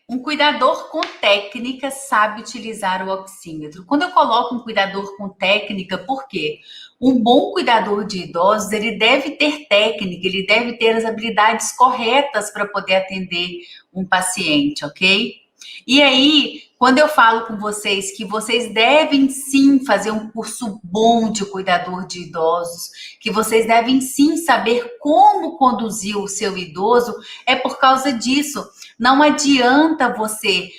Um cuidador com técnica sabe utilizar o oxímetro. Quando eu coloco um cuidador com técnica, por quê? Um bom cuidador de idosos, ele deve ter técnica, ele deve ter as habilidades corretas para poder atender um paciente, ok? E aí, quando eu falo com vocês que vocês devem sim fazer um curso bom de cuidador de idosos, que vocês devem sim saber como conduzir o seu idoso, é por causa disso. Não adianta você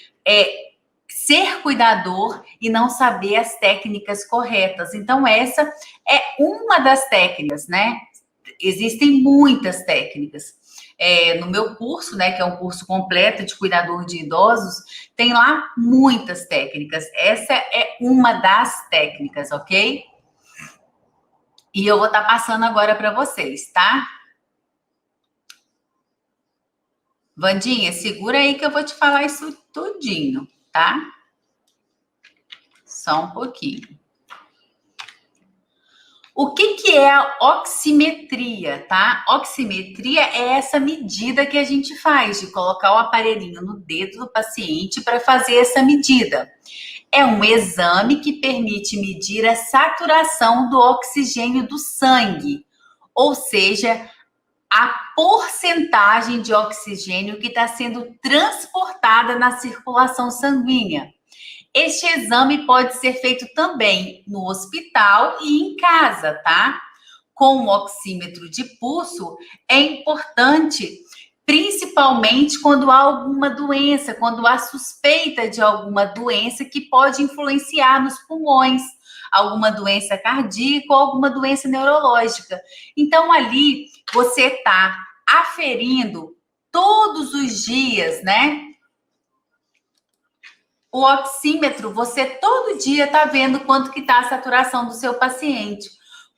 ser cuidador e não saber as técnicas corretas. Então, essa é uma das técnicas, né? Existem muitas técnicas. No meu curso, né, que é um curso completo de cuidador de idosos, tem lá muitas técnicas. Essa é uma das técnicas, ok? E eu vou estar passando agora para vocês, tá? Vandinha, segura aí que eu vou te falar isso tudinho, tá? Só um pouquinho. O que é a oximetria, tá? Oximetria é essa medida que a gente faz de colocar o aparelhinho no dedo do paciente para fazer essa medida. É um exame que permite medir a saturação do oxigênio do sangue, ou seja, a porcentagem de oxigênio que está sendo transportada na circulação sanguínea. Este exame pode ser feito também no hospital e em casa, tá? Com o oxímetro de pulso, é importante, principalmente quando há alguma doença, quando há suspeita de alguma doença que pode influenciar nos pulmões, alguma doença cardíaca ou alguma doença neurológica. Então, ali, você está aferindo todos os dias, né? O oxímetro, você todo dia está vendo quanto que está a saturação do seu paciente.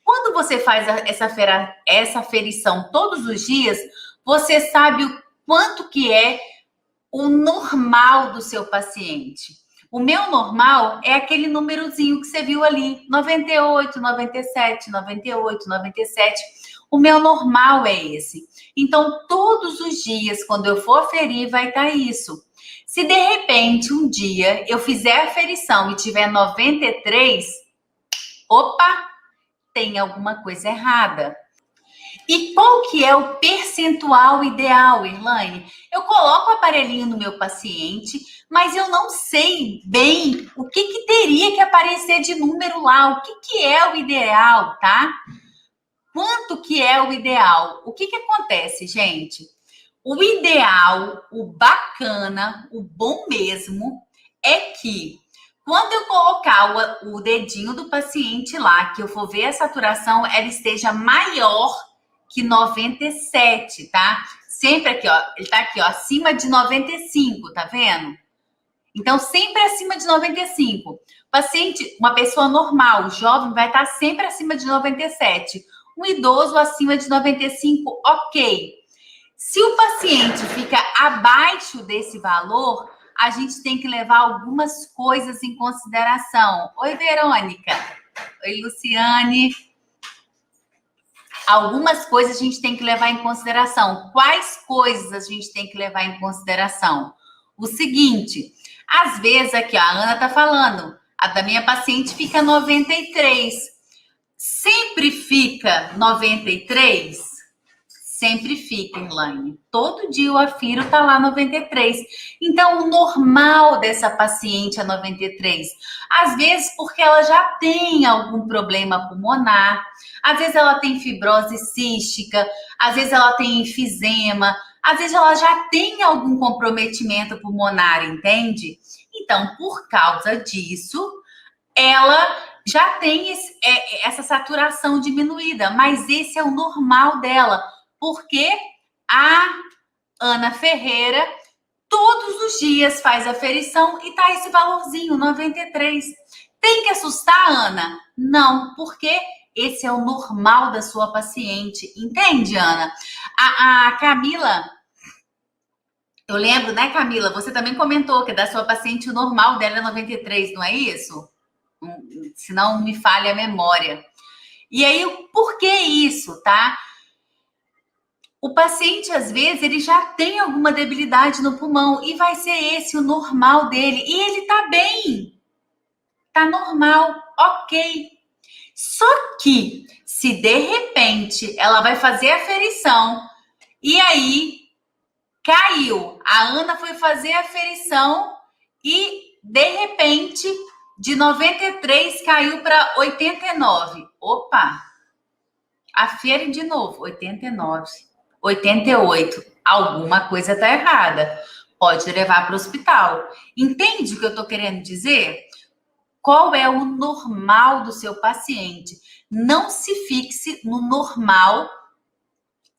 Quando você faz essa aferição todos os dias, você sabe o quanto que é o normal do seu paciente. O meu normal é aquele númerozinho que você viu ali, 98, 97, 98, 97. O meu normal é esse. Então, todos os dias, quando eu for aferir, vai estar isso. Se de repente um dia eu fizer a aferição e tiver 93, opa, tem alguma coisa errada. E qual que é o percentual ideal, Irlane? Eu coloco o aparelhinho no meu paciente, mas eu não sei bem o que teria que aparecer de número lá, o que é o ideal, tá? Quanto que é o ideal? O que acontece, gente? O ideal, o bacana, o bom mesmo, é que quando eu colocar o dedinho do paciente lá, que eu for ver a saturação, ela esteja maior que 97, tá? Sempre aqui, ó, ele tá aqui, ó, acima de 95, tá vendo? Então, sempre acima de 95. Paciente, uma pessoa normal, jovem, vai estar sempre acima de 97. Um idoso acima de 95, ok. Se o paciente fica abaixo desse valor, a gente tem que levar algumas coisas em consideração. Oi, Verônica. Oi, Luciane. Algumas coisas a gente tem que levar em consideração. Quais coisas a gente tem que levar em consideração? O seguinte, às vezes aqui, ó, a Ana tá falando, a da minha paciente fica 93. Sempre fica 93? Sempre fica, Elaine. Todo dia o afiro tá lá 93. Então, o normal dessa paciente é 93. Às vezes, porque ela já tem algum problema pulmonar, às vezes ela tem fibrose cística, às vezes ela tem enfisema, às vezes ela já tem algum comprometimento pulmonar, entende? Então, por causa disso, ela já tem essa saturação diminuída, mas esse é o normal dela. Porque a Ana Ferreira todos os dias faz aferição e tá esse valorzinho, 93. Tem que assustar, Ana? Não, porque esse é o normal da sua paciente. Entende, Ana? A Camila, eu lembro, né, Camila? Você também comentou que da sua paciente o normal dela é 93, não é isso? Se não me falha a memória. E aí, por que isso, tá? O paciente, às vezes, ele já tem alguma debilidade no pulmão e vai ser esse o normal dele. E ele tá bem, tá normal, ok. Só que, se de repente ela vai fazer a ferição e aí caiu, a Ana foi fazer a ferição e de repente de 93 caiu para 89. Opa, afere de novo, 89, 88. Alguma coisa está errada. Pode levar para o hospital. Entende o que eu estou querendo dizer? Qual é o normal do seu paciente? Não se fixe no normal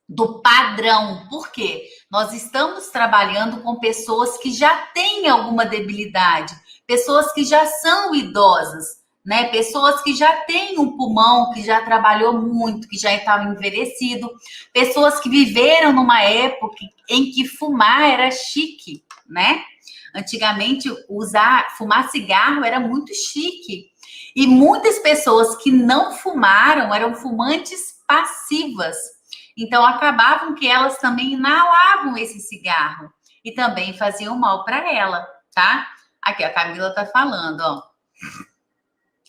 do padrão. Por quê? Nós estamos trabalhando com pessoas que já têm alguma debilidade, pessoas que já são idosas, né? Pessoas que já têm um pulmão, que já trabalhou muito, que já estava envelhecido, pessoas que viveram numa época em que fumar era chique, né? Antigamente, fumar cigarro era muito chique. E muitas pessoas que não fumaram eram fumantes passivas. Então, acabavam que elas também inalavam esse cigarro e também faziam mal para ela, tá? Aqui, a Camila tá falando, ó.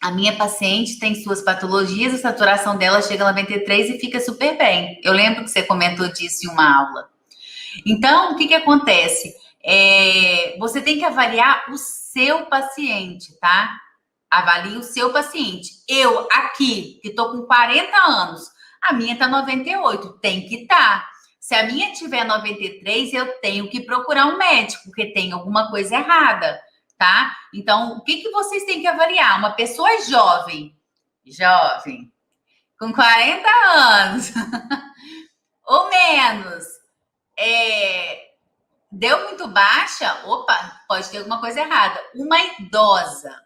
A minha paciente tem suas patologias, a saturação dela chega a 93 e fica super bem. Eu lembro que você comentou disso em uma aula. Então, o que acontece? Você tem que avaliar o seu paciente, tá? Avalie o seu paciente. Eu, aqui, que tô com 40 anos, a minha tá 98, tem que estar. Se a minha tiver 93, eu tenho que procurar um médico, porque tem alguma coisa errada, tá? Então, o que vocês têm que avaliar? Uma pessoa jovem, com 40 anos, ou menos, deu muito baixa, opa, pode ter alguma coisa errada. Uma idosa,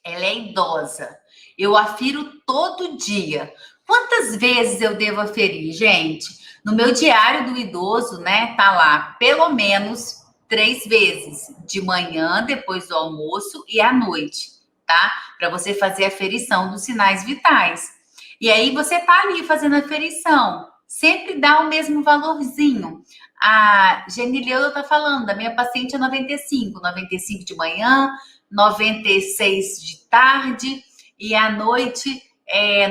ela é idosa. Eu afiro todo dia. Quantas vezes eu devo aferir, gente? No meu diário do idoso, né, tá lá pelo menos 3 vezes. De manhã, depois do almoço e à noite, tá? Para você fazer a aferição dos sinais vitais. E aí você tá ali fazendo a aferição. Sempre dá o mesmo valorzinho. A Genileuda tá falando, a minha paciente é 95 de manhã, 96 de tarde e à noite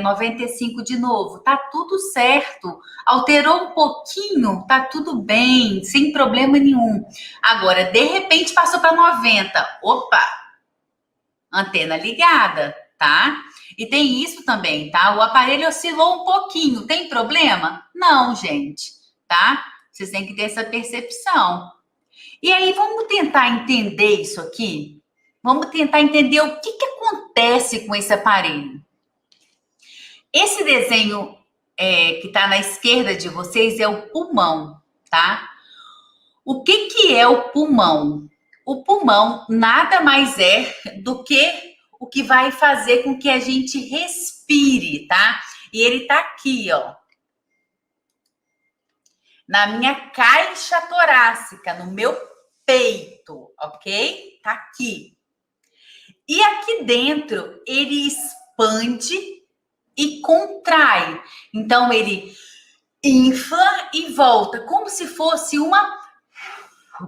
95 de novo. Tá tudo certo. Alterou um pouquinho, tá tudo bem, sem problema nenhum. Agora, de repente passou para 90. Opa, antena ligada, tá? E tem isso também, tá? O aparelho oscilou um pouquinho, tem problema? Não, gente, tá? Vocês têm que ter essa percepção. E aí, vamos tentar entender isso aqui? Vamos tentar entender o que acontece com esse aparelho. Esse desenho que está na esquerda de vocês é o pulmão, tá? O que é o pulmão? O pulmão nada mais é do que o que vai fazer com que a gente respire, tá? E ele tá aqui, ó. Na minha caixa torácica, no meu peito, ok? Tá aqui. E aqui dentro, ele expande e contrai. Então, ele infla e volta, como se fosse uma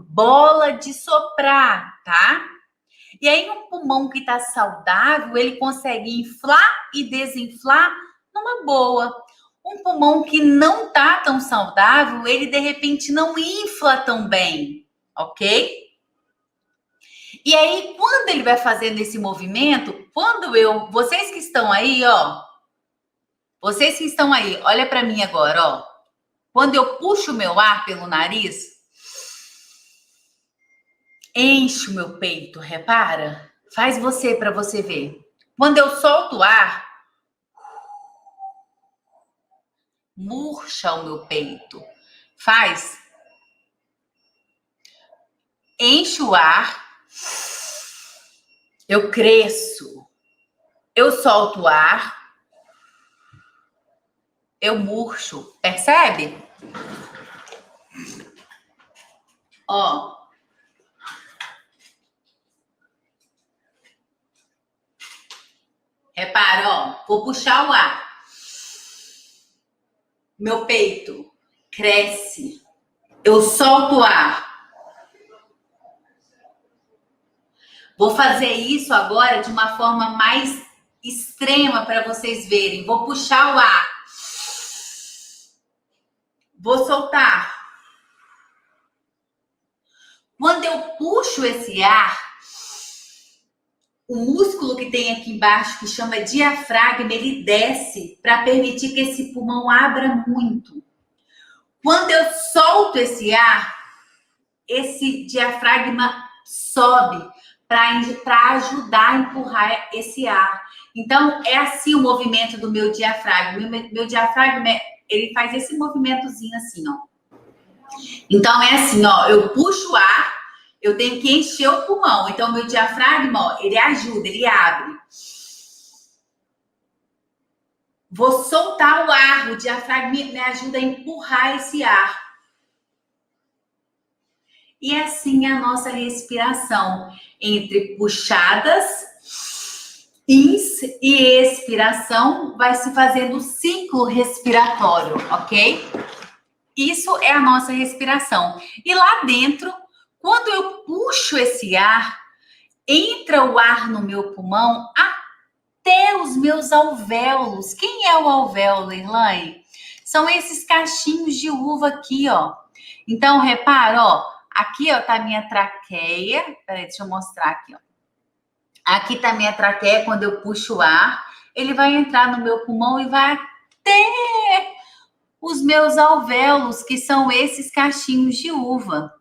bola de soprar, tá? E aí, um pulmão que tá saudável, ele consegue inflar e desinflar numa boa. Um pulmão que não tá tão saudável, ele de repente não infla tão bem, ok? E aí, quando ele vai fazendo esse movimento, vocês que estão aí, ó, vocês que estão aí, olha para mim agora, ó. Quando eu puxo o meu ar pelo nariz, enche o meu peito, repara? Faz você para você ver. Quando eu solto o ar, murcha o meu peito. Faz. Enche o ar, eu cresço. Eu solto o ar, eu murcho. Percebe? Ó. Repara, ó. Vou puxar o ar. meu peito cresce. Eu solto o ar. Vou fazer isso agora de uma forma mais extrema para vocês verem. Vou puxar o ar. Vou soltar. Quando eu puxo esse ar, o músculo que tem aqui embaixo, que chama diafragma, ele desce para permitir que esse pulmão abra muito. Quando eu solto esse ar, esse diafragma sobe para ajudar a empurrar esse ar. Então, é assim o movimento do meu diafragma. Meu diafragma, ele faz esse movimentozinho assim, ó. Então, é assim, ó, eu puxo o ar, eu tenho que encher o pulmão. Então, meu diafragma, ó, ele ajuda, ele abre. Vou soltar o ar, o diafragma me ajuda a empurrar esse ar. E assim é a nossa respiração, entre puxadas, ins e expiração, vai se fazendo o ciclo respiratório, ok? Isso é a nossa respiração. E lá dentro, quando eu puxo esse ar, entra o ar no meu pulmão até os meus alvéolos. Quem é o alvéolo, Elaine? São esses cachinhos de uva aqui, ó. Então, repara, ó, aqui, ó, tá a minha traqueia. Peraí, deixa eu mostrar aqui, ó. Aqui tá a minha traqueia, quando eu puxo o ar, ele vai entrar no meu pulmão e vai até os meus alvéolos, que são esses cachinhos de uva.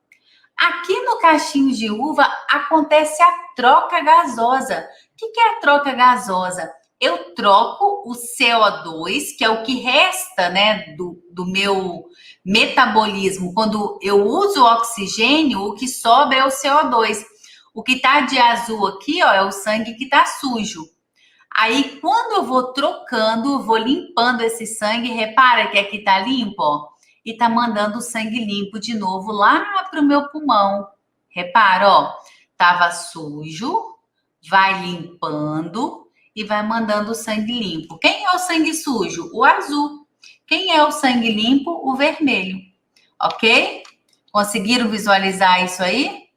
Aqui no cachinho de uva acontece a troca gasosa. O que é a troca gasosa? Eu troco o CO2, que é o que resta, né, do meu metabolismo. Quando eu uso o oxigênio, o que sobra é o CO2. O que tá de azul aqui, ó, é o sangue que tá sujo. Aí, quando eu vou trocando, vou limpando esse sangue, repara que aqui tá limpo, ó, e tá mandando o sangue limpo de novo lá pro meu pulmão. Repara, ó, tava sujo, vai limpando e vai mandando o sangue limpo. Quem é o sangue sujo? O azul. Quem é o sangue limpo? O vermelho. Ok? Conseguiram visualizar isso aí?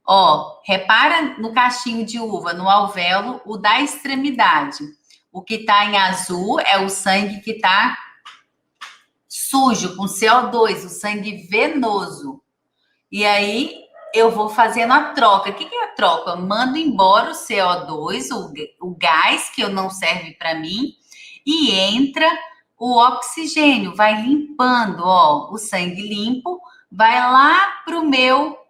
Ó, repara no cachinho de uva, no alvéolo, o da extremidade. O que tá em azul é o sangue que tá sujo, com CO2, o sangue venoso. E aí, eu vou fazendo a troca. O que é a troca? Eu mando embora o CO2, o gás que não serve para mim, e entra o oxigênio, vai limpando, ó, o sangue limpo, vai lá pro meu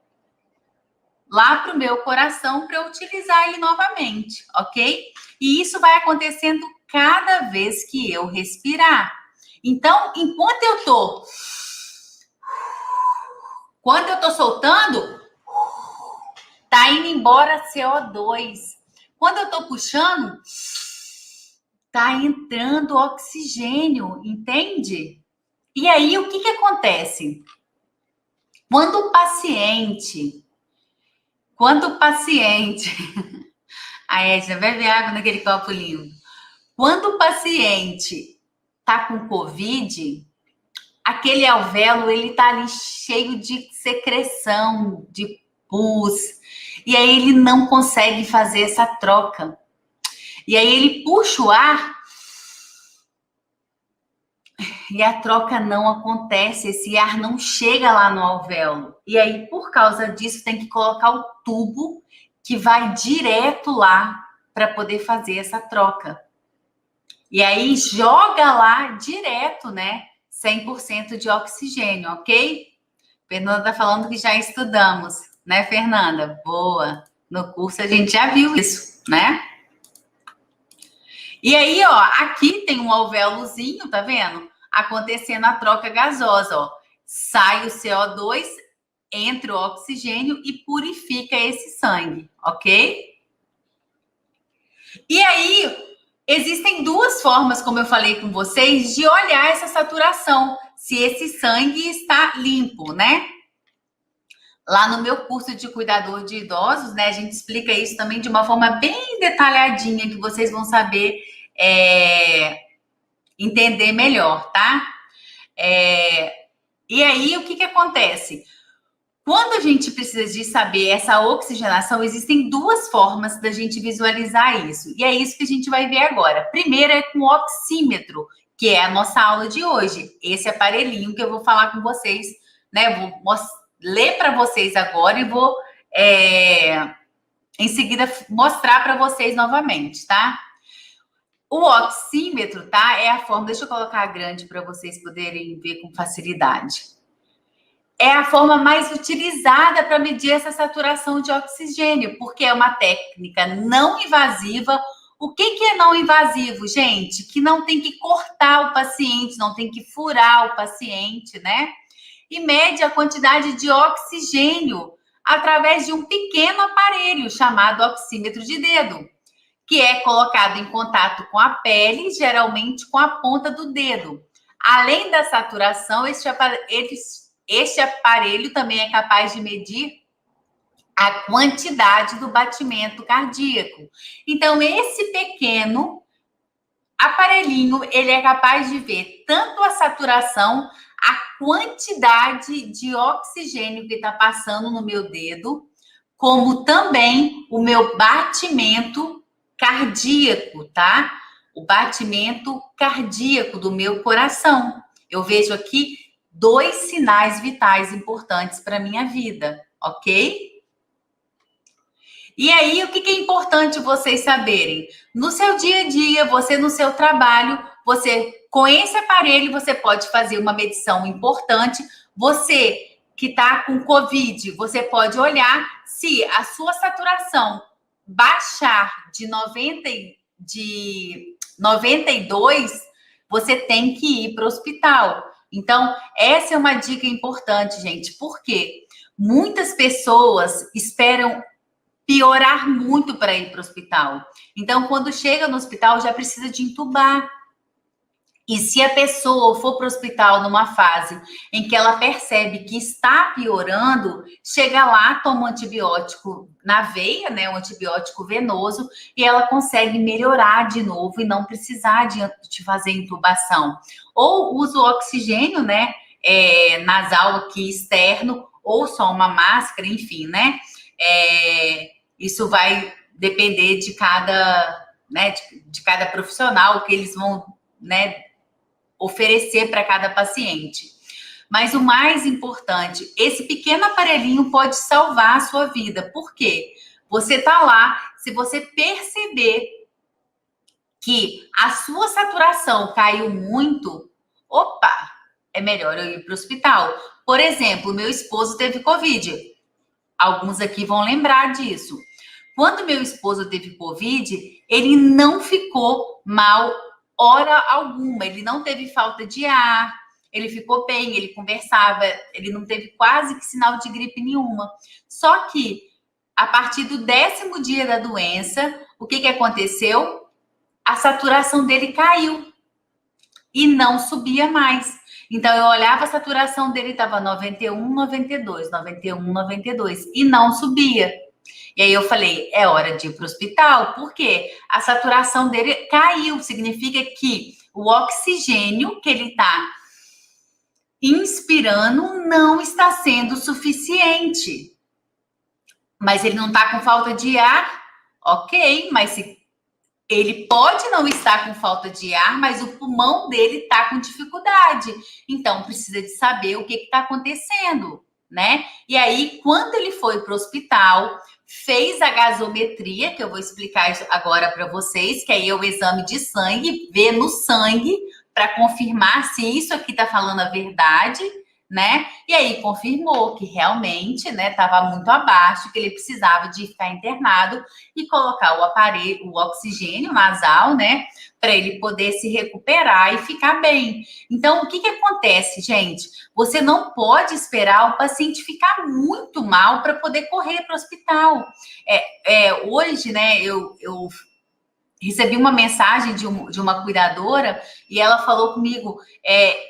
coração para eu utilizar ele novamente, ok? E isso vai acontecendo cada vez que eu respirar. Então, quando eu tô soltando, tá indo embora CO2. Quando eu tô puxando, tá entrando oxigênio, entende? E aí, o que acontece? Quando o paciente a Edna, bebe água naquele copo lindo. Quando o paciente tá com Covid, aquele alvéolo, ele tá ali cheio de secreção, de pus, e aí ele não consegue fazer essa troca. E aí ele puxa o ar e a troca não acontece, esse ar não chega lá no alvéolo. E aí, por causa disso, tem que colocar o tubo que vai direto lá para poder fazer essa troca. E aí, joga lá direto, né? 100% de oxigênio, ok? Fernanda tá falando que já estudamos, né, Fernanda? Boa! No curso a gente já viu isso, né? E aí, ó, aqui tem um alvéolozinho, tá vendo? Acontecendo a troca gasosa, ó. Sai o CO2, entra o oxigênio e purifica esse sangue, ok? E aí, existem duas formas, como eu falei com vocês, de olhar essa saturação, se esse sangue está limpo, né? Lá no meu curso de cuidador de idosos, né, a gente explica isso também de uma forma bem detalhadinha, que vocês vão saber entender melhor, tá? E aí, o que acontece? Quando a gente precisa de saber essa oxigenação, existem duas formas da gente visualizar isso. E é isso que a gente vai ver agora. Primeiro é com o oxímetro, que é a nossa aula de hoje. Esse aparelhinho que eu vou falar com vocês, né? Vou ler para vocês agora e vou, em seguida, mostrar para vocês novamente, tá? O oxímetro, tá? É a forma... Deixa eu colocar grande para vocês poderem ver com facilidade. É a forma mais utilizada para medir essa saturação de oxigênio, porque é uma técnica não invasiva. O que é não invasivo, gente? Que não tem que cortar o paciente, não tem que furar o paciente, né? E mede a quantidade de oxigênio através de um pequeno aparelho chamado oxímetro de dedo, que é colocado em contato com a pele, geralmente com a ponta do dedo. Além da saturação, este aparelho também é capaz de medir a quantidade do batimento cardíaco. Então, esse pequeno aparelhinho, ele é capaz de ver tanto a saturação, a quantidade de oxigênio que está passando no meu dedo, como também o meu batimento cardíaco, tá? O batimento cardíaco do meu coração. Eu vejo aqui 2 sinais vitais importantes para a minha vida, ok? E aí, o que é importante vocês saberem? No seu dia a dia, você no seu trabalho, você com esse aparelho, você pode fazer uma medição importante. Você que está com Covid, você pode olhar se a sua saturação baixar de 92, você tem que ir para o hospital. Então, essa é uma dica importante, gente, porque muitas pessoas esperam piorar muito para ir para o hospital. Então, quando chega no hospital, já precisa de entubar. E se a pessoa for para o hospital numa fase em que ela percebe que está piorando, chega lá, toma um antibiótico na veia, né, um antibiótico venoso, e ela consegue melhorar de novo e não precisar de fazer intubação. Ou usa o oxigênio, né, nasal aqui externo, ou só uma máscara, enfim, né? Isso vai depender de cada, né, de cada profissional, que eles vão, né, oferecer para cada paciente. Mas o mais importante, esse pequeno aparelhinho pode salvar a sua vida. Por quê? Você tá lá, se você perceber que a sua saturação caiu muito, opa, é melhor eu ir para o hospital. Por exemplo, meu esposo teve Covid. Alguns aqui vão lembrar disso. Quando meu esposo teve Covid, ele não ficou mal hora alguma, ele não teve falta de ar, ele ficou bem, ele conversava, ele não teve quase que sinal de gripe nenhuma. Só que, a partir do 10º dia da doença, o que aconteceu? A saturação dele caiu e não subia mais. Então, eu olhava a saturação dele, estava 91, 92, 91, 92, e não subia. E aí eu falei, é hora de ir para o hospital, porque a saturação dele caiu, significa que o oxigênio que ele está inspirando não está sendo suficiente. Mas ele não está com falta de ar, ok, mas se ele pode não estar com falta de ar, mas o pulmão dele está com dificuldade. Então, precisa de saber o que está acontecendo, né? E aí, quando ele foi para o hospital, fez a gasometria, que eu vou explicar isso agora para vocês, que aí é o exame de sangue, vê no sangue para confirmar se isso aqui está falando a verdade, né? E aí confirmou que realmente, né, estava muito abaixo, que ele precisava de ficar internado e colocar o aparelho, o oxigênio nasal, né, para ele poder se recuperar e ficar bem. Então, o que acontece, gente? Você não pode esperar o paciente ficar muito mal para poder correr para o hospital. Hoje, né, eu recebi uma mensagem de uma cuidadora e ela falou comigo,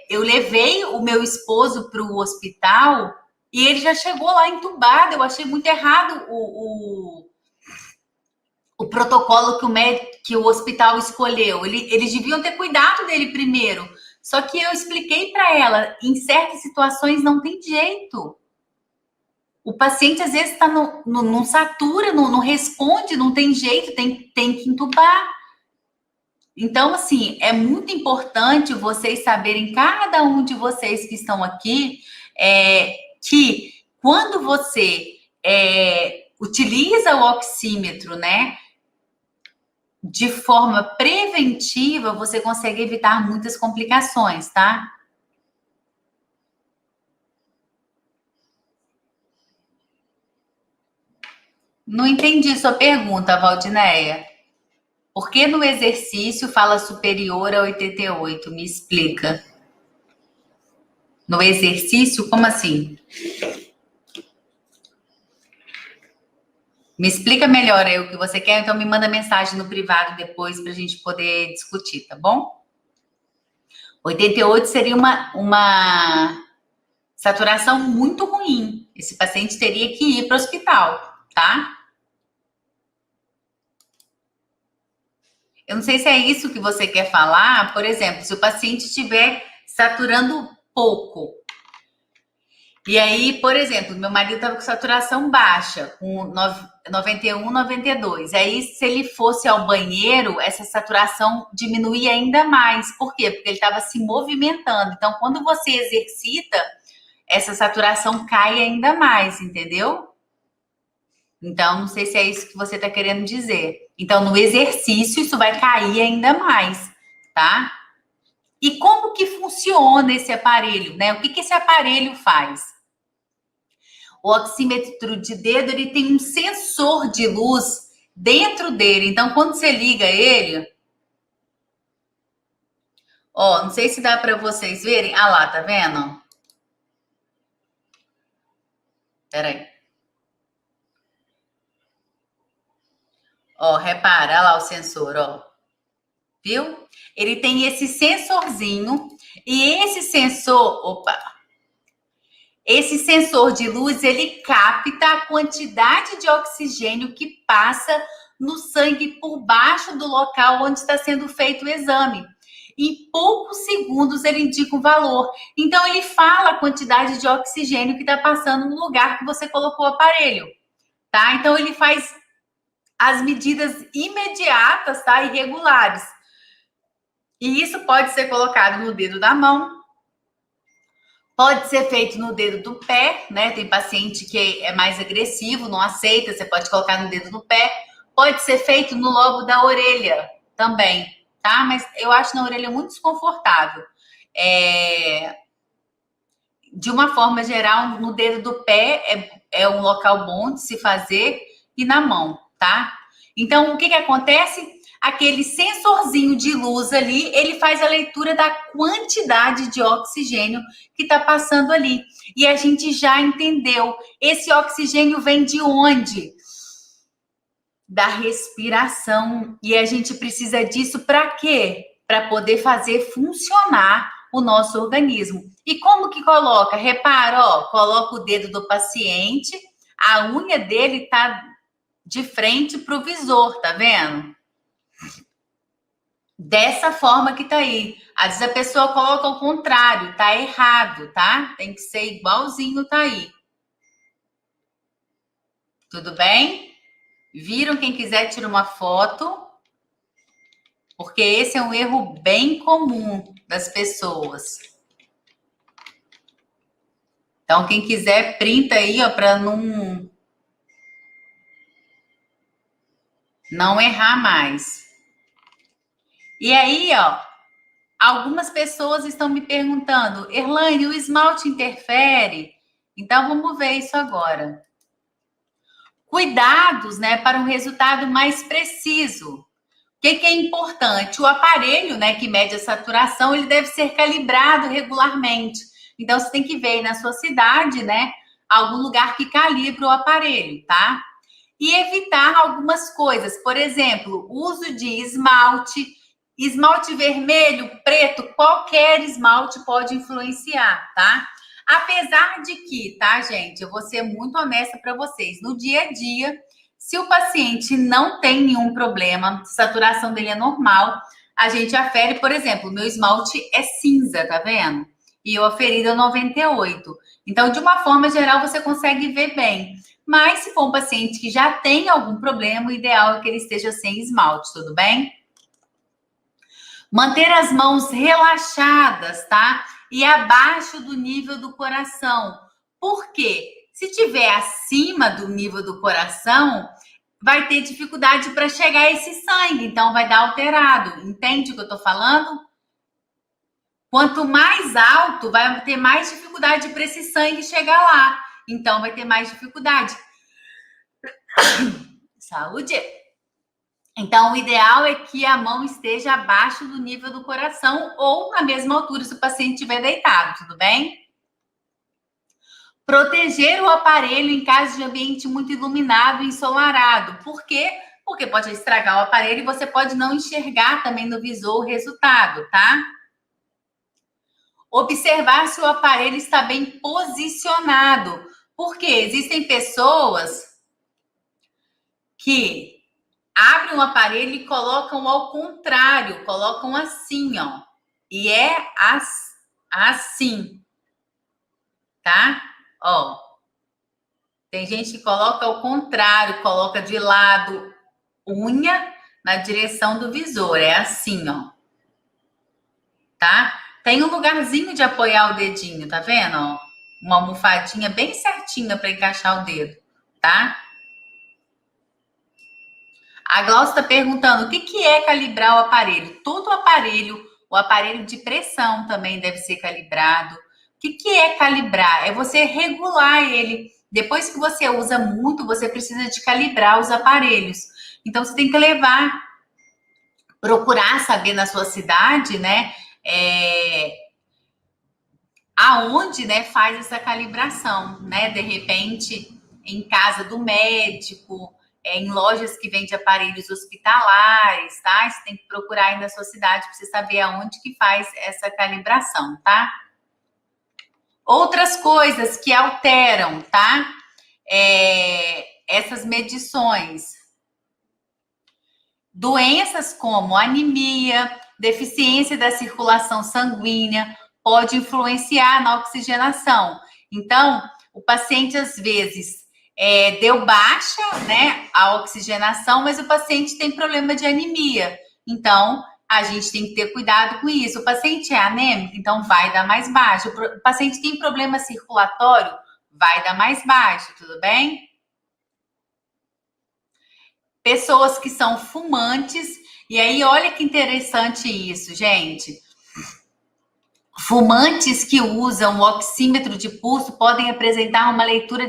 eu levei o meu esposo para o hospital e ele já chegou lá entubado. Eu achei muito errado o protocolo que o hospital escolheu. Eles deviam ter cuidado dele primeiro. Só que eu expliquei para ela, em certas situações não tem jeito. O paciente às vezes está não satura, não responde, não tem jeito, tem que entubar. Então, assim, é muito importante vocês saberem, cada um de vocês que estão aqui, que quando você utiliza o oxímetro, né, de forma preventiva, você consegue evitar muitas complicações, tá? Não entendi sua pergunta, Valdineia. Por que no exercício fala superior a 88? Me explica. No exercício, como assim? Me explica melhor aí o que você quer, então me manda mensagem no privado depois para a gente poder discutir, tá bom? 88 seria uma saturação muito ruim. Esse paciente teria que ir para o hospital, tá? Eu não sei se é isso que você quer falar. Por exemplo, se o paciente estiver saturando pouco. E aí, por exemplo, meu marido estava com saturação baixa, com 91, 92. Aí, se ele fosse ao banheiro, essa saturação diminuía ainda mais. Por quê? Porque ele estava se movimentando. Então, quando você exercita, essa saturação cai ainda mais, entendeu? Então, não sei se é isso que você está querendo dizer. Então, no exercício, isso vai cair ainda mais, tá? E como que funciona esse aparelho, né? O que esse aparelho faz? O oxímetro de dedo, ele tem um sensor de luz dentro dele. Então, quando você liga ele... Ó, não sei se dá para vocês verem. Ah lá, tá vendo? Peraí. Ó, repara, olha lá o sensor, ó. Viu? Ele tem esse sensorzinho e esse sensor, esse sensor de luz, ele capta a quantidade de oxigênio que passa no sangue por baixo do local onde está sendo feito o exame. Em poucos segundos ele indica o valor. Então ele fala a quantidade de oxigênio que está passando no lugar que você colocou o aparelho, tá? Então ele faz as medidas imediatas, tá? E regulares. E isso pode ser colocado no dedo da mão, pode ser feito no dedo do pé, né? Tem paciente que é mais agressivo, não aceita, você pode colocar no dedo do pé. Pode ser feito no lobo da orelha também, tá? Mas eu acho na orelha muito desconfortável. De uma forma geral, no dedo do pé é um local bom de se fazer e na mão, tá? Então, o que acontece? Aquele sensorzinho de luz ali, ele faz a leitura da quantidade de oxigênio que está passando ali. E a gente já entendeu. Esse oxigênio vem de onde? Da respiração. E a gente precisa disso para quê? Para poder fazer funcionar o nosso organismo. E como que coloca? Repara, ó, coloca o dedo do paciente, a unha dele tá de frente para o visor, tá vendo? Dessa forma que tá aí. Às vezes a pessoa coloca ao contrário, tá errado, tá? Tem que ser igualzinho, tá aí. Tudo bem? Viram? Quem quiser tira uma foto, porque esse é um erro bem comum das pessoas. Então, quem quiser, printa aí, ó, para não errar mais. E aí, ó, algumas pessoas estão me perguntando, Erlane, o esmalte interfere? Então, vamos ver isso agora. Cuidados, né, para um resultado mais preciso. O que é importante? O aparelho, né, que mede a saturação, ele deve ser calibrado regularmente. Então, você tem que ver aí na sua cidade, né, algum lugar que calibre o aparelho, tá? E evitar algumas coisas. Por exemplo, uso de esmalte vermelho, preto, qualquer esmalte pode influenciar, tá? Apesar de que, tá, gente, eu vou ser muito honesta para vocês, no dia a dia, se o paciente não tem nenhum problema, a saturação dele é normal, a gente afere, por exemplo, o meu esmalte é cinza, tá vendo? E eu aferi deu 98. Então, de uma forma geral, você consegue ver bem. Mas se for um paciente que já tem algum problema, o ideal é que ele esteja sem esmalte, tudo bem? Manter as mãos relaxadas, tá? E abaixo do nível do coração. Por quê? Se tiver acima do nível do coração, vai ter dificuldade para chegar esse sangue, então vai dar alterado. Entende o que eu tô falando? Quanto mais alto, vai ter mais dificuldade para esse sangue chegar lá. Então vai ter mais dificuldade. Saúde! Então, o ideal é que a mão esteja abaixo do nível do coração ou na mesma altura se o paciente estiver deitado, tudo bem? Proteger o aparelho em caso de ambiente muito iluminado e ensolarado. Por quê? Porque pode estragar o aparelho e você pode não enxergar também no visor o resultado, tá? Observar se o aparelho está bem posicionado. Porque existem pessoas que abrem o aparelho e colocam ao contrário, colocam assim, ó. E é assim, tá? Ó. Tem gente que coloca ao contrário, coloca de lado, unha na direção do visor. É assim, ó. Tá? Tem um lugarzinho de apoiar o dedinho, tá vendo? Ó? Uma almofadinha bem certinha para encaixar o dedo, tá? A Glaucia está perguntando o que é calibrar o aparelho. Todo o aparelho de pressão também deve ser calibrado. O que é calibrar? É você regular ele. Depois que você usa muito, você precisa de calibrar os aparelhos. Então, você tem que procurar saber na sua cidade, né? Aonde, né, faz essa calibração, né? De repente, em casa do médico, em lojas que vendem aparelhos hospitalares, tá? Você tem que procurar aí na sua cidade para você saber aonde que faz essa calibração, tá? Outras coisas que alteram, tá? Essas medições. Doenças como anemia, deficiência da circulação sanguínea, pode influenciar na oxigenação. Então, o paciente, às vezes, deu baixa, né, a oxigenação, mas o paciente tem problema de anemia. Então, a gente tem que ter cuidado com isso. O paciente é anêmico, então vai dar mais baixo. O paciente tem problema circulatório, vai dar mais baixo, tudo bem? Pessoas que são fumantes, e aí olha que interessante isso, gente. Fumantes que usam o oxímetro de pulso podem apresentar uma leitura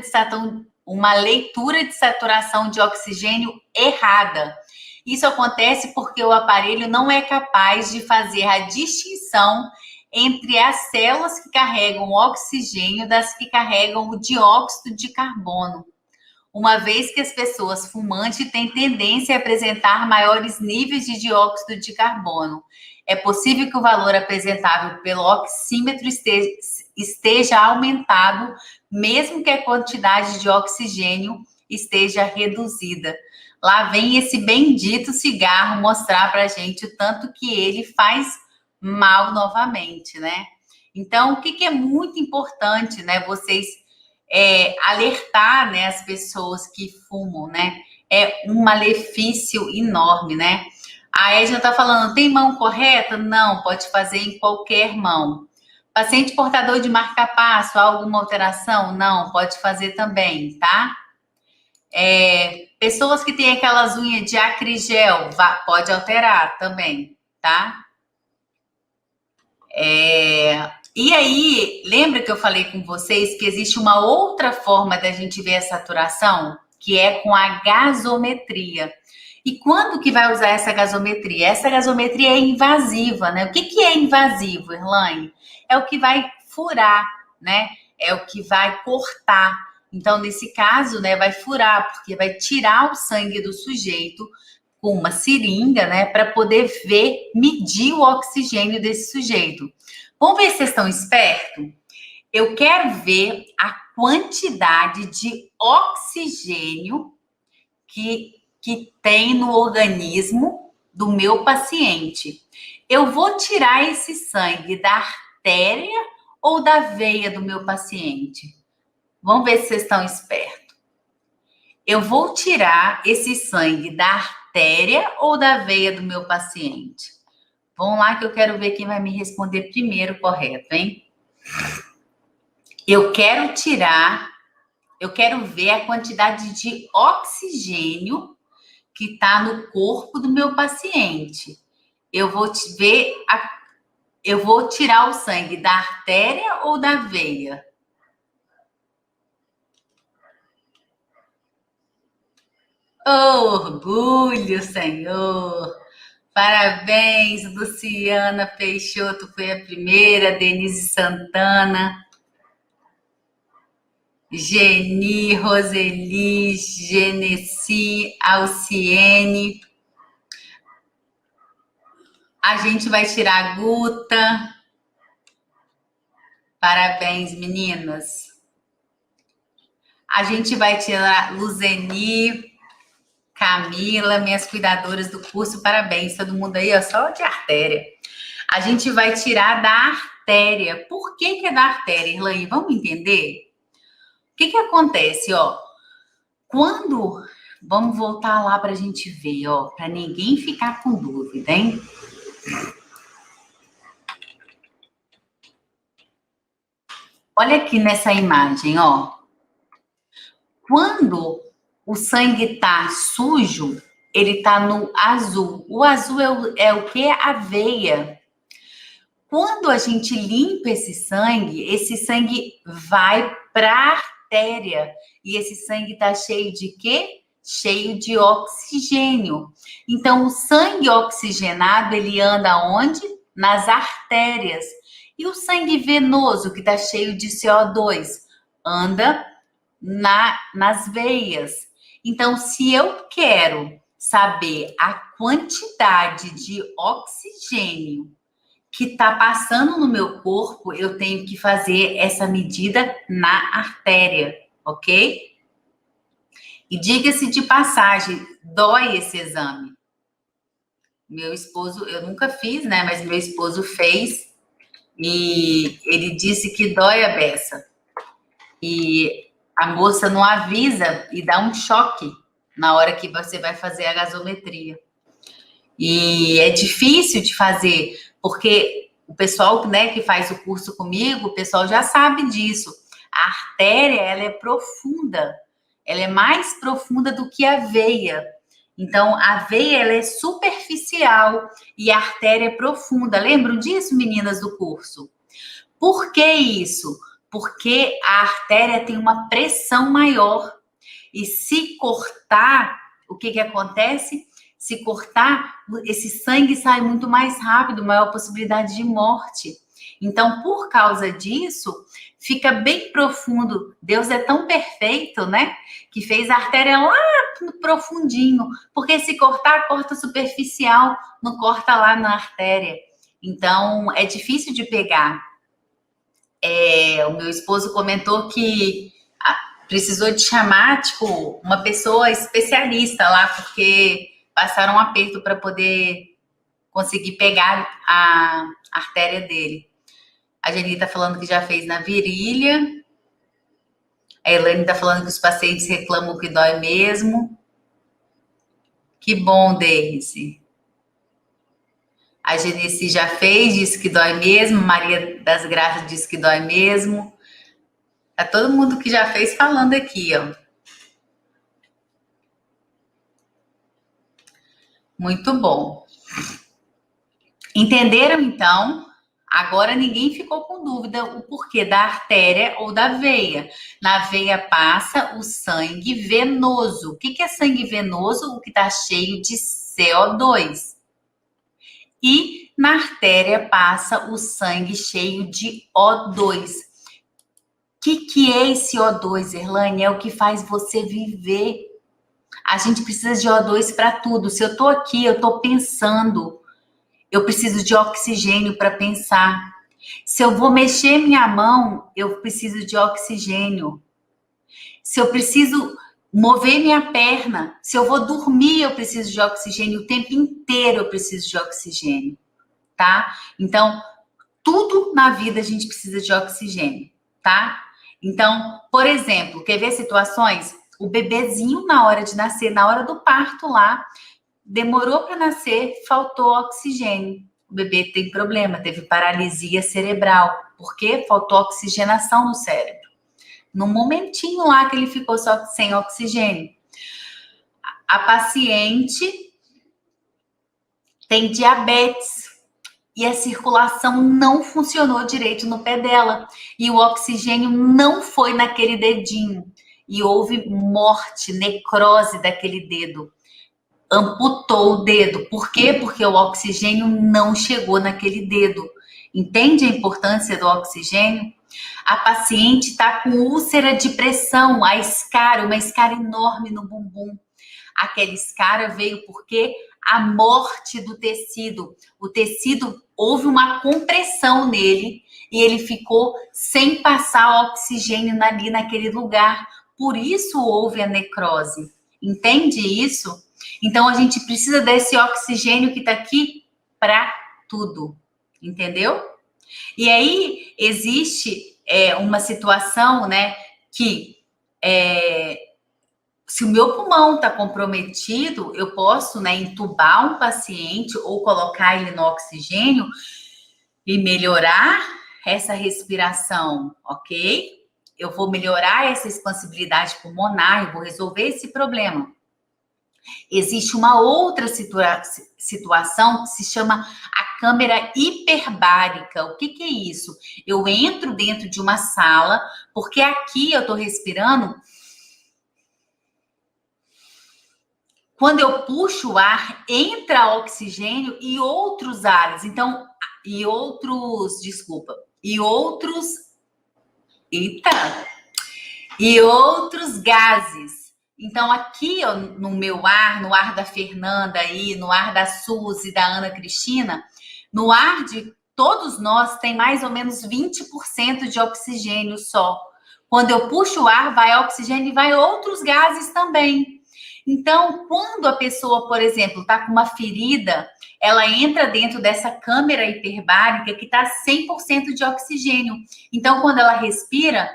de saturação de oxigênio errada. Isso acontece porque o aparelho não é capaz de fazer a distinção entre as células que carregam o oxigênio das que carregam o dióxido de carbono. Uma vez que as pessoas fumantes têm tendência a apresentar maiores níveis de dióxido de carbono. É possível que o valor apresentável pelo oxímetro esteja aumentado, mesmo que a quantidade de oxigênio esteja reduzida. Lá vem esse bendito cigarro mostrar para a gente o tanto que ele faz mal novamente, né? Então, o que é muito importante, né? Vocês alertar, né, as pessoas que fumam, né? É um malefício enorme, né? A Edna tá falando, tem mão correta? Não, pode fazer em qualquer mão. Paciente portador de marca-passo, alguma alteração? Não, pode fazer também, tá? Pessoas que têm aquelas unhas de acrigel, pode alterar também, tá? E aí, lembra que eu falei com vocês que existe uma outra forma da gente ver a saturação? Que é com a gasometria. E quando que vai usar essa gasometria? Essa gasometria é invasiva, né? O que é invasivo, Erlaine? É o que vai furar, né? É o que vai cortar. Então, nesse caso, né, vai furar, porque vai tirar o sangue do sujeito com uma seringa, né, para poder medir o oxigênio desse sujeito. Vamos ver se vocês estão espertos? Eu quero ver a quantidade de oxigênio que tem no organismo, do meu paciente. Eu vou tirar esse sangue da artéria ou da veia do meu paciente? Vamos ver se vocês estão espertos. Eu vou tirar esse sangue da artéria ou da veia do meu paciente? Vamos lá que eu quero ver quem vai me responder primeiro correto, hein? Eu quero ver a quantidade de oxigênio que está no corpo do meu paciente. Eu vou tirar o sangue da artéria ou da veia? Oh, orgulho, Senhor! Parabéns, Luciana Peixoto foi a primeira, Denise Santana, Geni, Roseli, Genesi, Alciene. A gente vai tirar a Guta. Parabéns, meninas. A gente vai tirar Luzeni, Camila, minhas cuidadoras do curso, parabéns, todo mundo aí, ó, só de artéria. A gente vai tirar da artéria. Por que é da artéria, Irlane? Vamos entender? O que acontece, ó? Vamos voltar lá pra gente ver, ó, pra ninguém ficar com dúvida, hein? Olha aqui nessa imagem, ó. Quando o sangue tá sujo, ele tá no azul. O azul é o que? A veia. Quando a gente limpa esse sangue vai para a artéria. E esse sangue tá cheio de quê? Cheio de oxigênio. Então, o sangue oxigenado, ele anda onde? Nas artérias. E o sangue venoso, que tá cheio de CO2, anda nas veias. Então, se eu quero saber a quantidade de oxigênio que está passando no meu corpo, eu tenho que fazer essa medida na artéria, ok? E diga-se de passagem, dói esse exame. Meu esposo, eu nunca fiz, né? Mas meu esposo fez e ele disse que dói a beça. E a moça não avisa e dá um choque na hora que você vai fazer a gasometria. E é difícil de fazer, porque o pessoal, né, que faz o curso comigo, o pessoal já sabe disso. A artéria, ela é profunda. Ela é mais profunda do que a veia. Então, a veia, ela é superficial e a artéria é profunda. Lembram disso, meninas do curso? Por que isso? Porque a artéria tem uma pressão maior. E se cortar, o que acontece? Se cortar, esse sangue sai muito mais rápido, maior possibilidade de morte. Então, por causa disso, fica bem profundo. Deus é tão perfeito, né? Que fez a artéria lá no profundinho. Porque se cortar, corta superficial, não corta lá na artéria. Então, é difícil de pegar. O meu esposo comentou que precisou de chamar, tipo, uma pessoa especialista lá, porque passaram um aperto para poder conseguir pegar a artéria dele. A Jenny tá falando que já fez na virilha. A Elaine tá falando que os pacientes reclamam que dói mesmo. Que bom, Derrice. A Genesi já fez, disse que dói mesmo. Maria das Graças disse que dói mesmo. Tá todo mundo que já fez falando aqui, ó. Muito bom. Entenderam, então? Agora ninguém ficou com dúvida o porquê da artéria ou da veia. Na veia passa o sangue venoso. O que é sangue venoso? O que está cheio de CO2. E na artéria passa o sangue cheio de O2. O que é esse O2, Erlane? É o que faz você viver. A gente precisa de O2 para tudo. Se eu estou aqui, eu estou pensando. Eu preciso de oxigênio para pensar. Se eu vou mexer minha mão, eu preciso de oxigênio. Se eu preciso mover minha perna. Se eu vou dormir, eu preciso de oxigênio. O tempo inteiro eu preciso de oxigênio, tá? Então, tudo na vida a gente precisa de oxigênio, tá? Então, por exemplo, quer ver situações? O bebezinho, na hora de nascer, na hora do parto lá, demorou para nascer, faltou oxigênio. O bebê tem problema, teve paralisia cerebral. Por quê? Faltou oxigenação no cérebro. No momentinho lá que ele ficou só sem oxigênio. A paciente tem diabetes e a circulação não funcionou direito no pé dela e o oxigênio não foi naquele dedinho e houve morte, necrose daquele dedo. Amputou o dedo. Por quê? Porque o oxigênio não chegou naquele dedo. Entende a importância do oxigênio? A paciente está com úlcera de pressão, a escara, uma escara enorme no bumbum. Aquela escara veio porque a morte do tecido. O tecido, houve uma compressão nele e ele ficou sem passar oxigênio ali naquele lugar. Por isso houve a necrose. Entende isso? Então, a gente precisa desse oxigênio que está aqui para tudo. Entendeu? E aí, existe uma situação, né, que se o meu pulmão está comprometido, eu posso, né, entubar um paciente ou colocar ele no oxigênio e melhorar essa respiração, ok? Eu vou melhorar essa expansibilidade pulmonar, eu vou resolver esse problema. Existe uma outra situação que se chama a câmara hiperbárica. O que é isso? Eu entro dentro de uma sala, porque aqui eu estou respirando. Quando eu puxo o ar, entra oxigênio e outros ares. Então, e outros gases. Então, aqui ó, no meu ar, no ar da Fernanda aí, no ar da Suzy, da Ana Cristina, no ar de todos nós tem mais ou menos 20% de oxigênio só. Quando eu puxo o ar, vai oxigênio e vai outros gases também. Então, quando a pessoa, por exemplo, está com uma ferida, ela entra dentro dessa câmara hiperbárica que está 100% de oxigênio. Então, quando ela respira,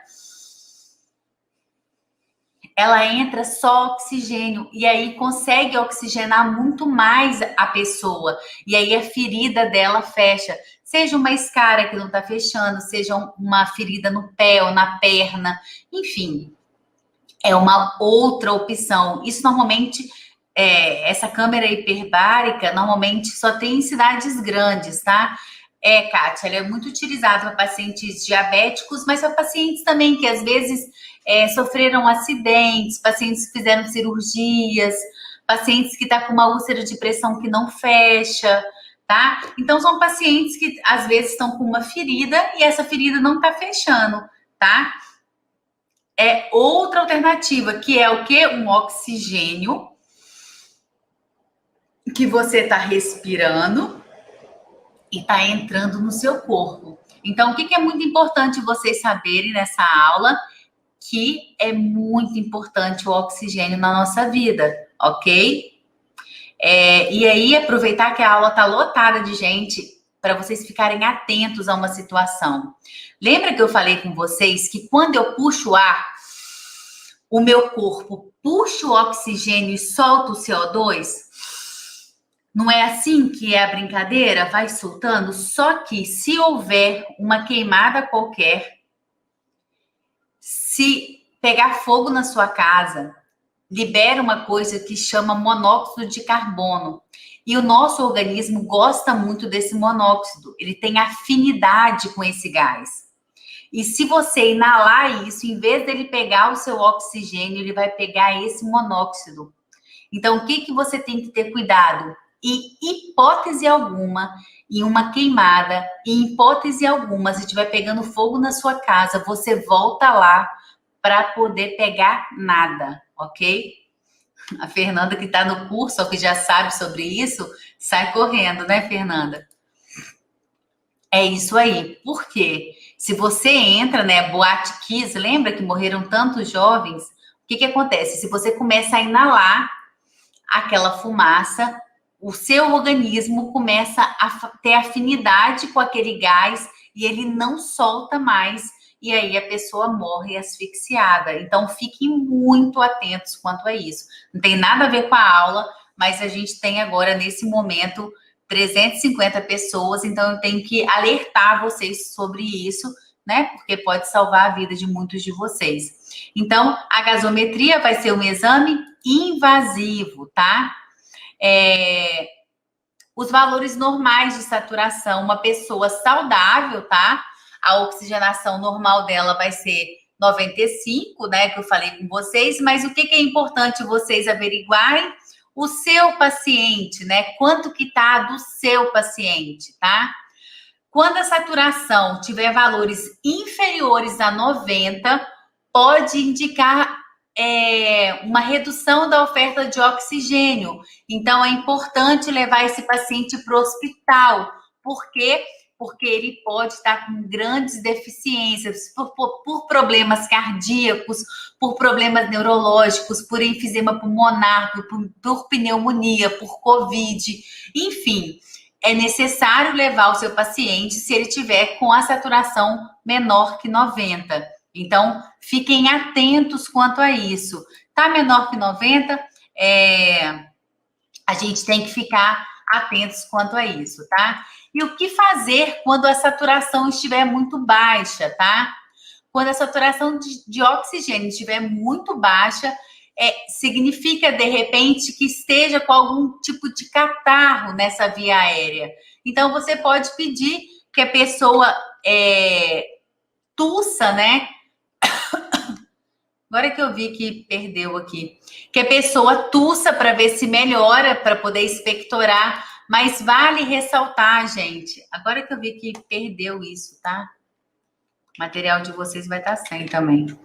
ela entra só oxigênio e aí consegue oxigenar muito mais a pessoa. E aí a ferida dela fecha. Seja uma escara que não está fechando, seja uma ferida no pé ou na perna, enfim. É uma outra opção. Isso normalmente, essa câmara hiperbárica, normalmente só tem em cidades grandes, tá? Kátia, ela é muito utilizada para pacientes diabéticos, mas para pacientes também que às vezes sofreram acidentes, pacientes que fizeram cirurgias, pacientes que estão com uma úlcera de pressão que não fecha, tá? Então, são pacientes que às vezes estão com uma ferida e essa ferida não está fechando, tá? É outra alternativa, que é o quê? Um oxigênio que você está respirando e está entrando no seu corpo. Então, o que é muito importante vocês saberem nessa aula? Que é muito importante o oxigênio na nossa vida, ok? E aí, aproveitar que a aula está lotada de gente, para vocês ficarem atentos a uma situação. Lembra que eu falei com vocês que quando eu puxo o ar, o meu corpo puxa o oxigênio e solta o CO2? Não é assim que é a brincadeira? Vai soltando? Só que se houver uma queimada qualquer, se pegar fogo na sua casa, libera uma coisa que chama monóxido de carbono. E o nosso organismo gosta muito desse monóxido. Ele tem afinidade com esse gás. E se você inalar isso, em vez dele pegar o seu oxigênio, ele vai pegar esse monóxido. Então, o que você tem que ter cuidado? E hipótese alguma, em uma queimada, em hipótese alguma, se estiver pegando fogo na sua casa, você volta lá para poder pegar nada, ok? A Fernanda que está no curso, ou que já sabe sobre isso, sai correndo, né, Fernanda? É isso aí. Por quê? Se você entra, né, Boate Kiss, lembra que morreram tantos jovens? O que acontece? Se você começa a inalar aquela fumaça, o seu organismo começa a ter afinidade com aquele gás e ele não solta mais, e aí a pessoa morre asfixiada. Então, fiquem muito atentos quanto a isso. Não tem nada a ver com a aula, mas a gente tem agora, nesse momento, 350 pessoas, então eu tenho que alertar vocês sobre isso, né? Porque pode salvar a vida de muitos de vocês. Então, a gasometria vai ser um exame invasivo, tá? Os valores normais de saturação, uma pessoa saudável, tá? A oxigenação normal dela vai ser 95, né? Que eu falei com vocês, mas o que é importante vocês averiguarem? O seu paciente, né? Quanto que tá do seu paciente, tá? Quando a saturação tiver valores inferiores a 90, pode indicar uma redução da oferta de oxigênio. Então, é importante levar esse paciente para o hospital. Por quê? Porque ele pode estar com grandes deficiências, por problemas cardíacos, por problemas neurológicos, por enfisema pulmonar, por pneumonia, por Covid, enfim. É necessário levar o seu paciente se ele tiver com a saturação menor que 90. Então, fiquem atentos quanto a isso. Tá menor que 90, a gente tem que ficar atentos quanto a isso, tá? E o que fazer quando a saturação estiver muito baixa, tá? Quando a saturação de oxigênio estiver muito baixa, significa, de repente, que esteja com algum tipo de catarro nessa via aérea. Então, você pode pedir que a pessoa tussa, né? Agora que eu vi que perdeu aqui. Que a pessoa tussa para ver se melhora, para poder expectorar. Mas vale ressaltar, gente. Agora que eu vi que perdeu isso, tá? O material de vocês vai estar sem também.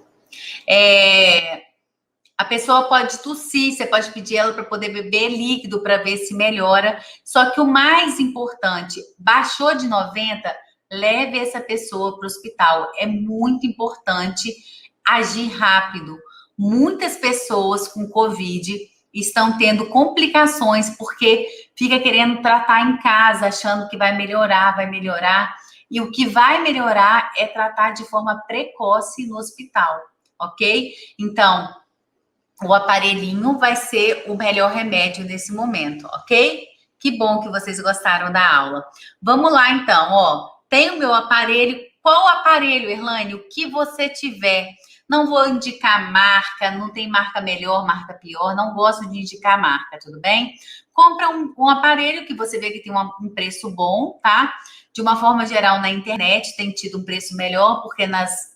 A pessoa pode tossir, você pode pedir ela para poder beber líquido para ver se melhora. Só que o mais importante, baixou de 90, leve essa pessoa para o hospital. É muito importante agir rápido. Muitas pessoas com Covid estão tendo complicações porque fica querendo tratar em casa, achando que vai melhorar. E o que vai melhorar é tratar de forma precoce no hospital, ok? Então, o aparelhinho vai ser o melhor remédio nesse momento, ok? Que bom que vocês gostaram da aula. Vamos lá, então, ó. Tem o meu aparelho. Qual aparelho, Erlane? O que você tiver. Não vou indicar marca, não tem marca melhor, marca pior. Não gosto de indicar marca, tudo bem? Compra um aparelho que você vê que tem um preço bom, tá? De uma forma geral, na internet tem tido um preço melhor, porque nas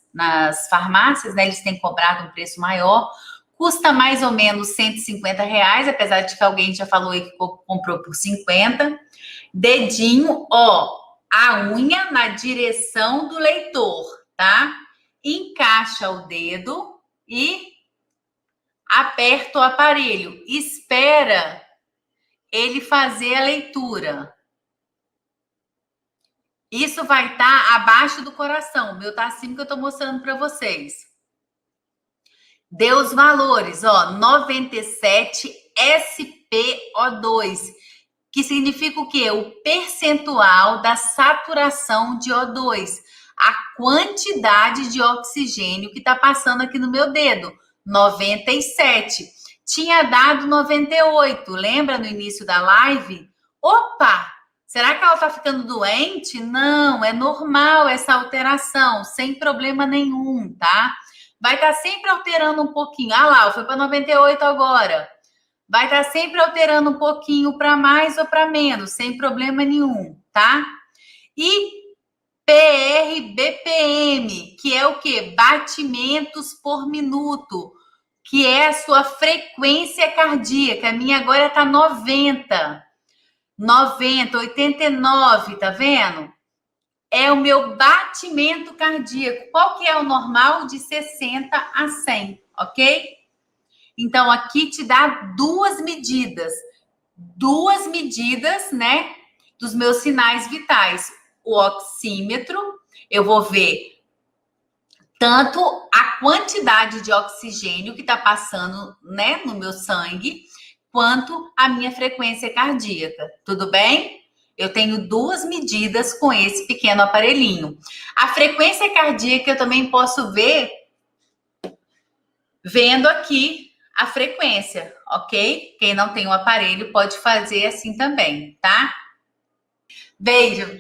farmácias, né, eles têm cobrado um preço maior. Custa mais ou menos R$150, apesar de que alguém já falou aí que comprou por 50. Dedinho, ó, a unha na direção do leitor, tá? Encaixa o dedo e aperta o aparelho. Espera ele fazer a leitura. Isso vai estar abaixo do coração. O meu tá assim que eu tô mostrando para vocês. Deu os valores, ó, 97 SpO2, que significa o quê? O percentual da saturação de O2, a quantidade de oxigênio que está passando aqui no meu dedo, 97. Tinha dado 98, lembra no início da live? Opa! Será que ela está ficando doente? Não, é normal essa alteração, sem problema nenhum, tá? Vai estar sempre alterando um pouquinho. Ah lá, foi para 98 agora. Vai estar sempre alterando um pouquinho para mais ou para menos, sem problema nenhum, tá? E PR-BPM, que é o quê? Batimentos por minuto, que é a sua frequência cardíaca. A minha agora está 90, 89, tá vendo? É o meu batimento cardíaco. Qual que é o normal? De 60 a 100, ok? Então, aqui te dá duas medidas, né, dos meus sinais vitais. O oxímetro, eu vou ver tanto a quantidade de oxigênio que está passando, né, no meu sangue, quanto a minha frequência cardíaca. Tudo bem? Eu tenho duas medidas com esse pequeno aparelhinho. A frequência cardíaca eu também posso ver vendo aqui a frequência, ok? Quem não tem o aparelho pode fazer assim também, tá? Beijo.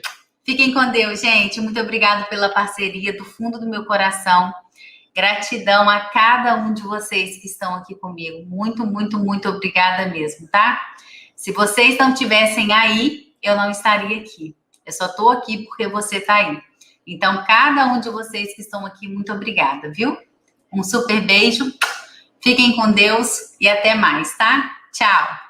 Fiquem com Deus, gente. Muito obrigada pela parceria do fundo do meu coração. Gratidão a cada um de vocês que estão aqui comigo. Muito, muito, muito obrigada mesmo, tá? Se vocês não estivessem aí, eu não estaria aqui. Eu só estou aqui porque você está aí. Então, cada um de vocês que estão aqui, muito obrigada, viu? Um super beijo. Fiquem com Deus e até mais, tá? Tchau.